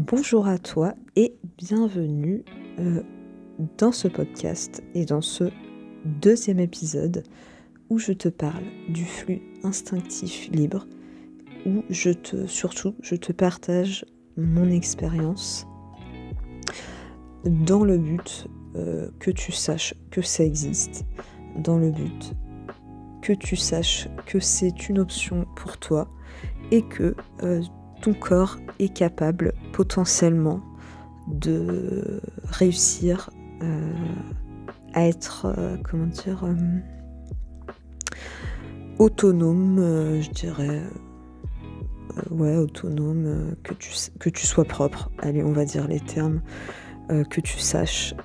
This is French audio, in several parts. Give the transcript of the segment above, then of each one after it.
Bonjour à toi et bienvenue dans ce podcast et dans ce deuxième épisode où je te parle du flux instinctif libre, où je te partage mon expérience dans le but que tu saches que ça existe, dans le but que tu saches que c'est une option pour toi et que ton corps est capable potentiellement de réussir à être, autonome, je dirais, autonome, que tu sois propre, allez, on va dire les termes, que tu saches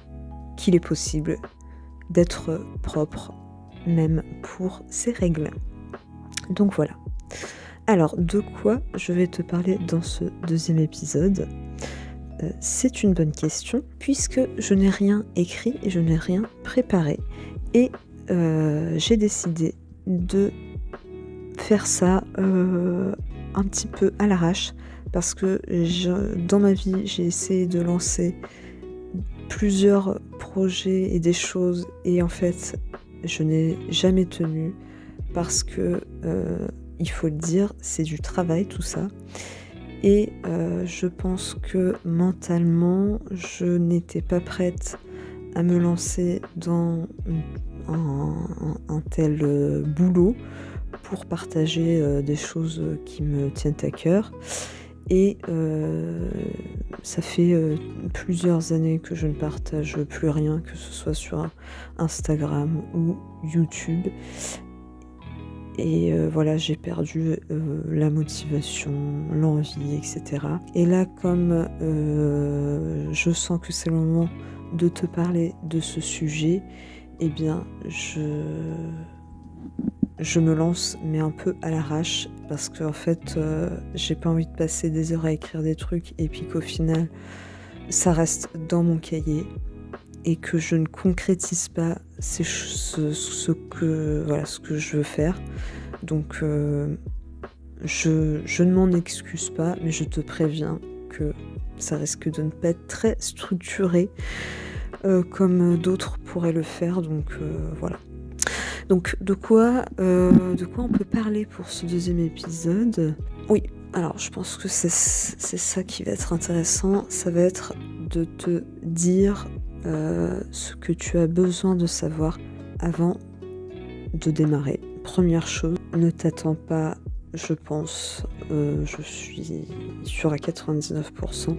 qu'il est possible d'être propre, même pour ces règles. Donc voilà. Alors, de quoi je vais te parler dans ce deuxième épisode ? C'est une bonne question, puisque je n'ai rien écrit et je n'ai rien préparé. Et j'ai décidé de faire ça un petit peu à l'arrache, parce que dans ma vie, j'ai essayé de lancer plusieurs projets et des choses, et en fait, je n'ai jamais tenu, parce que... il faut le dire, c'est du travail tout ça. Et je pense que mentalement, je n'étais pas prête à me lancer dans un tel boulot pour partager des choses qui me tiennent à cœur. Et ça fait plusieurs années que je ne partage plus rien, que ce soit sur Instagram ou YouTube. Et voilà, j'ai perdu la motivation, l'envie, etc. Et là, comme je sens que c'est le moment de te parler de ce sujet, eh bien, je me lance, mais un peu à l'arrache, parce qu'en fait, j'ai pas envie de passer des heures à écrire des trucs, et puis qu'au final, ça reste dans mon cahier, et que je ne concrétise pas ce que je veux faire. Donc je ne m'en excuse pas, mais je te préviens que ça risque de ne pas être très structuré comme d'autres pourraient le faire. Donc voilà. Donc de quoi on peut parler pour ce deuxième épisode ? Oui, alors je pense que c'est ça qui va être intéressant. Ça va être de te dire ce que tu as besoin de savoir avant de démarrer. Première chose, ne t'attends pas, je pense, je suis sûre à 99%,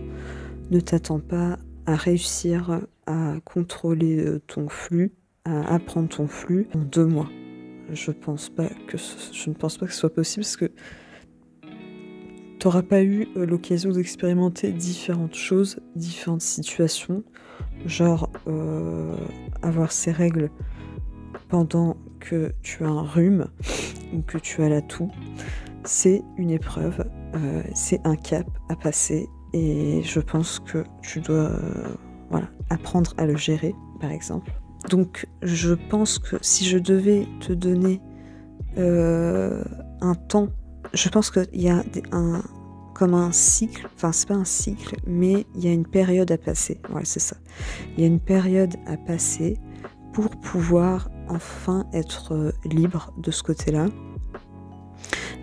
ne t'attends pas à réussir à contrôler ton flux, à apprendre ton flux en 2 mois. Je ne pense pas que ce soit possible, parce que tu n'auras pas eu l'occasion d'expérimenter différentes choses, différentes situations, genre avoir ces règles pendant que tu as un rhume ou que tu as la toux. C'est une épreuve, c'est un cap à passer, et je pense que tu dois apprendre à le gérer, par exemple. Donc je pense que si je devais te donner un temps, je pense qu'il y a comme un cycle, enfin c'est pas un cycle, mais il y a une période à passer, voilà, c'est ça. Il y a une période à passer pour pouvoir enfin être libre de ce côté-là.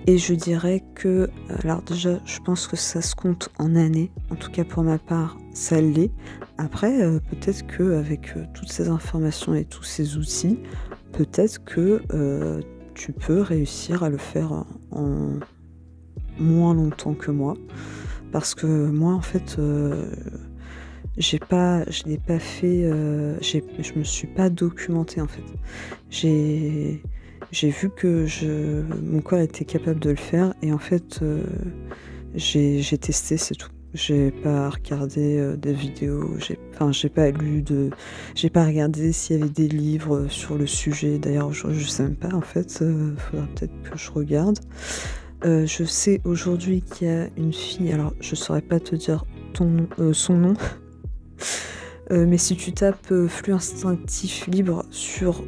Et je dirais que, alors déjà, je pense que ça se compte en années, en tout cas pour ma part, ça l'est. Après, peut-être qu'avec toutes ces informations et tous ces outils, peut-être que tu peux réussir à le faire en moins longtemps que moi. Parce que moi, en fait... je n'ai pas fait, je me suis pas documentée en fait. J'ai vu que mon corps était capable de le faire, et en fait j'ai testé, c'est tout. J'ai pas regardé des vidéos, j'ai pas regardé s'il y avait des livres sur le sujet. D'ailleurs aujourd'hui je sais même pas en fait, faudra peut-être que je regarde. Je sais aujourd'hui qu'il y a une fille, alors je saurais pas te dire son nom. Mais si tu tapes flux instinctif libre sur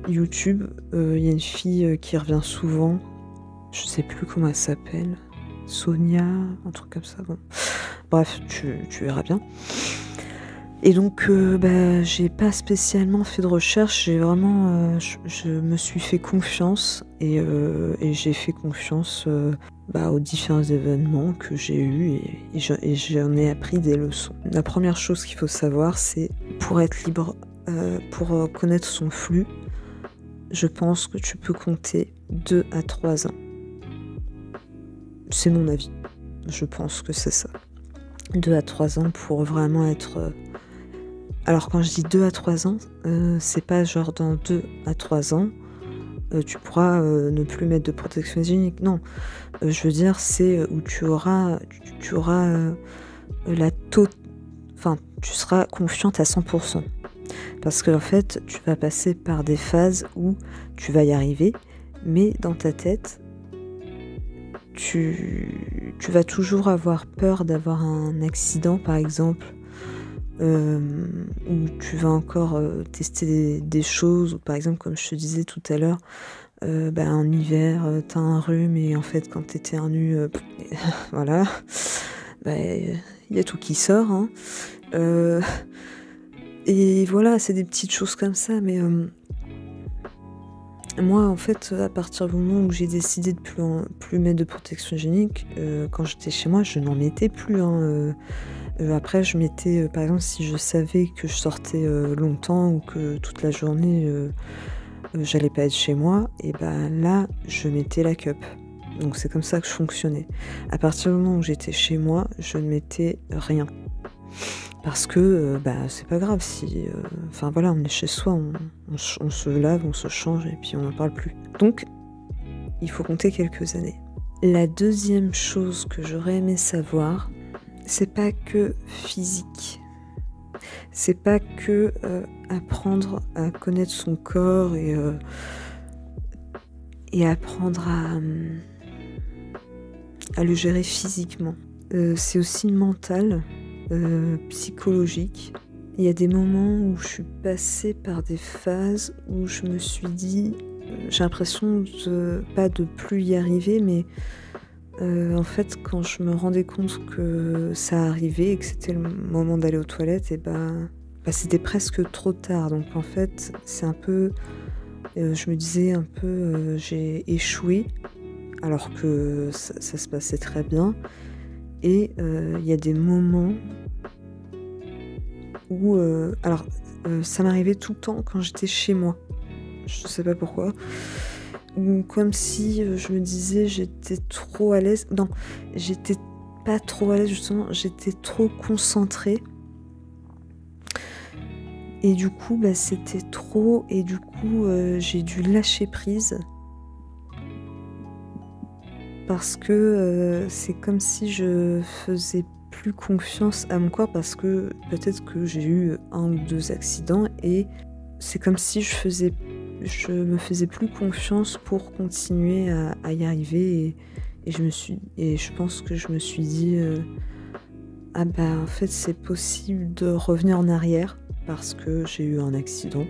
YouTube, il y a une fille qui revient souvent, je sais plus comment elle s'appelle, Sonia, un truc comme ça, bon. Bref, tu verras bien. Et donc, j'ai pas spécialement fait de recherche, j'ai vraiment, je me suis fait confiance et j'ai fait confiance, aux différents événements que j'ai eus et j'en ai appris des leçons. La première chose qu'il faut savoir, c'est pour être libre, pour, connaître son flux, je pense que tu peux compter 2 à 3 ans. C'est mon avis. Je pense que c'est ça. 2 à 3 ans pour vraiment être, alors quand je dis 2 à 3 ans, c'est pas genre dans 2 à 3 ans, tu pourras, ne plus mettre de protection hygiénique. Non, je veux dire c'est, où tu auras, la to enfin tu seras confiante à 100 %. Parce qu'en fait, tu vas passer par des phases où tu vas y arriver, mais dans ta tête, tu vas toujours avoir peur d'avoir un accident, par exemple, où tu vas encore, tester des choses ou par exemple, comme je te disais tout à l'heure, en hiver, tu as un rhume et en fait, quand tu éternues, voilà, il y a tout qui sort, hein. Heu et voilà, c'est des petites choses comme ça, mais moi, en fait, à partir du moment où j'ai décidé de plus mettre de protection hygiénique, quand j'étais chez moi, je n'en mettais plus, hein, après je mettais, par exemple, si je savais que je sortais, longtemps ou que toute la journée, j'allais pas être chez moi et là, je mettais la cup. Donc c'est comme ça que je fonctionnais. À partir du moment où j'étais chez moi, je ne mettais rien. Parce que, c'est pas grave si, enfin voilà, on est chez soi, on se lave, on se change et puis on n'en parle plus. Donc, il faut compter quelques années. La deuxième chose que j'aurais aimé savoir, c'est pas que physique. C'est pas que, apprendre à connaître son corps et apprendre à le gérer physiquement. C'est aussi mental. Psychologique. Il y a des moments où je suis passée par des phases où je me suis dit, j'ai l'impression pas de plus y arriver, mais en fait, quand je me rendais compte que ça arrivait et que c'était le moment d'aller aux toilettes, c'était presque trop tard. Donc en fait, c'est un peu, je me disais un peu, j'ai échoué, alors que ça se passait très bien. Et il y a des moments où, ça m'arrivait tout le temps quand j'étais chez moi. Je sais pas pourquoi. Ou comme si, je me disais j'étais trop à l'aise. Non, j'étais pas trop à l'aise justement, j'étais trop concentrée. Et du coup, c'était trop et du coup, j'ai dû lâcher prise. Parce que, c'est comme si je faisais plus confiance à mon corps parce que peut-être que j'ai eu 1 ou 2 accidents et c'est comme si je me faisais plus confiance pour continuer à y arriver et je pense que je me suis dit, «Ah en fait, c'est possible de revenir en arrière parce que j'ai eu un accident».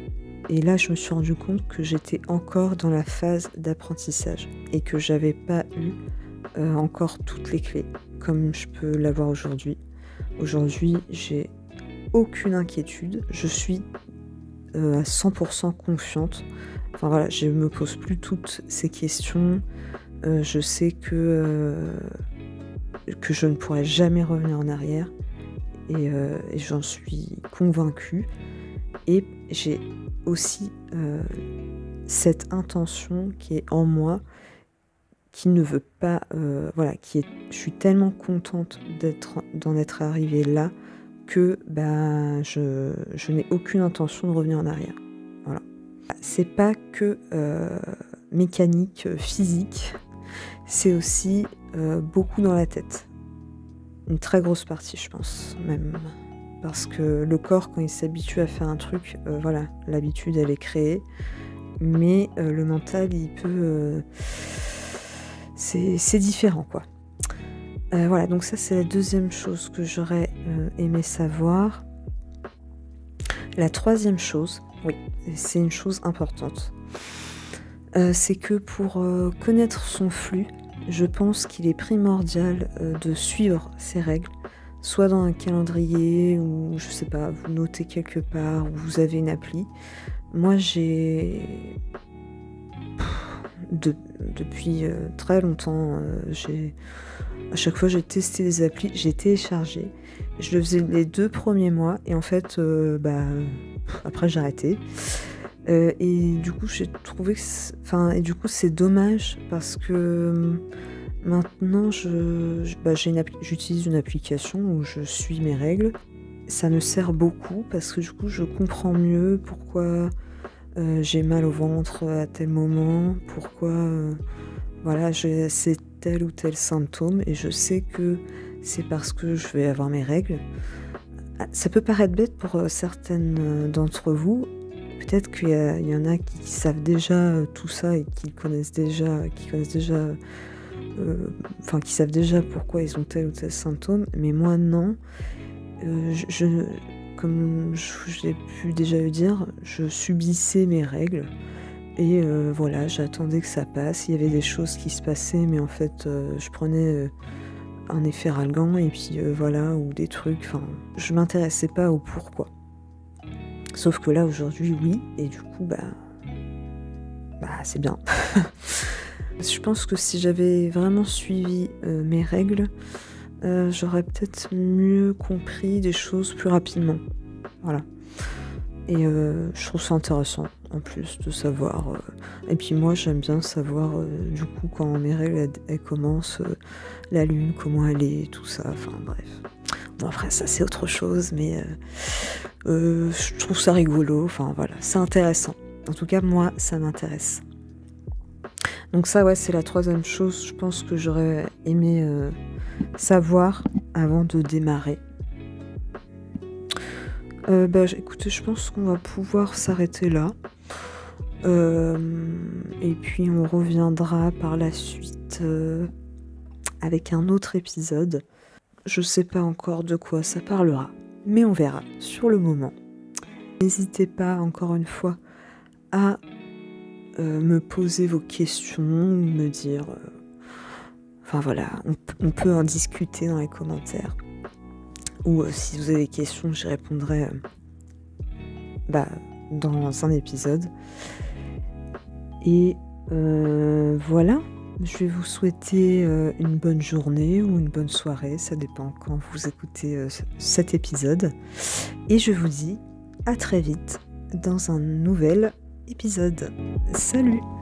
Et là, je me suis rendu compte que j'étais encore dans la phase d'apprentissage et que j'avais pas eu, encore toutes les clés comme je peux l'avoir aujourd'hui. Aujourd'hui, j'ai aucune inquiétude, je suis, à 100 % confiante. Enfin voilà, je me pose plus toutes ces questions, je sais que je ne pourrai jamais revenir en arrière et j'en suis convaincue et j'ai aussi, cette intention qui est en moi, qui ne veut pas, je suis tellement contente d'en être arrivée là que, je n'ai aucune intention de revenir en arrière. Voilà. C'est pas que, mécanique, physique, c'est aussi, beaucoup dans la tête. Une très grosse partie, je pense, même. Parce que le corps, quand il s'habitue à faire un truc, l'habitude, elle est créée. Mais le mental, il peut... c'est différent, quoi. Voilà, donc ça, c'est la deuxième chose que j'aurais aimé savoir. La troisième chose, oui, c'est une chose importante. C'est que pour connaître son flux, je pense qu'il est primordial de suivre ses règles, soit dans un calendrier ou je sais pas, vous notez quelque part ou vous avez une appli. Moi depuis très longtemps, à chaque fois j'ai testé des applis, j'ai téléchargé. Je le faisais les 2 premiers mois et en fait, après j'ai arrêté. Et du coup j'ai trouvé que et du coup c'est dommage parce que maintenant j'utilise une application où je suis mes règles. Ça me sert beaucoup parce que du coup je comprends mieux pourquoi j'ai mal au ventre à tel moment, pourquoi c'est tel ou tel symptôme et je sais que c'est parce que je vais avoir mes règles. Ah, ça peut paraître bête pour certaines d'entre vous. Peut-être qu'il y en a qui savent déjà tout ça et qui savent déjà pourquoi ils ont tel ou tel symptôme, mais moi non. Comme je l'ai pu déjà le dire, je subissais mes règles et j'attendais que ça passe. Il y avait des choses qui se passaient, mais en fait, je prenais un efferalgan et puis ou des trucs. Je m'intéressais pas au pourquoi. Sauf que là, aujourd'hui, oui, et du coup, c'est bien. Je pense que si j'avais vraiment suivi mes règles, j'aurais peut-être mieux compris des choses plus rapidement. Voilà. Et je trouve ça intéressant, en plus, de savoir. Et puis moi, j'aime bien savoir, du coup, quand mes règles, elles commencent, la lune, comment elle est, tout ça, bref. Bon, après, ça, c'est autre chose, mais je trouve ça rigolo, c'est intéressant. En tout cas, moi, ça m'intéresse. Donc ça, ouais, c'est la 3e chose, je pense que j'aurais aimé savoir avant de démarrer. Écoutez, je pense qu'on va pouvoir s'arrêter là. Et puis on reviendra par la suite avec un autre épisode. Je sais pas encore de quoi ça parlera, mais on verra sur le moment. N'hésitez pas encore une fois à me poser vos questions, me dire... on peut en discuter dans les commentaires. Ou si vous avez des questions, j'y répondrai dans un épisode. Et voilà, je vais vous souhaiter une bonne journée ou une bonne soirée, ça dépend quand vous écoutez cet épisode. Et je vous dis à très vite dans un nouvel épisode. Salut!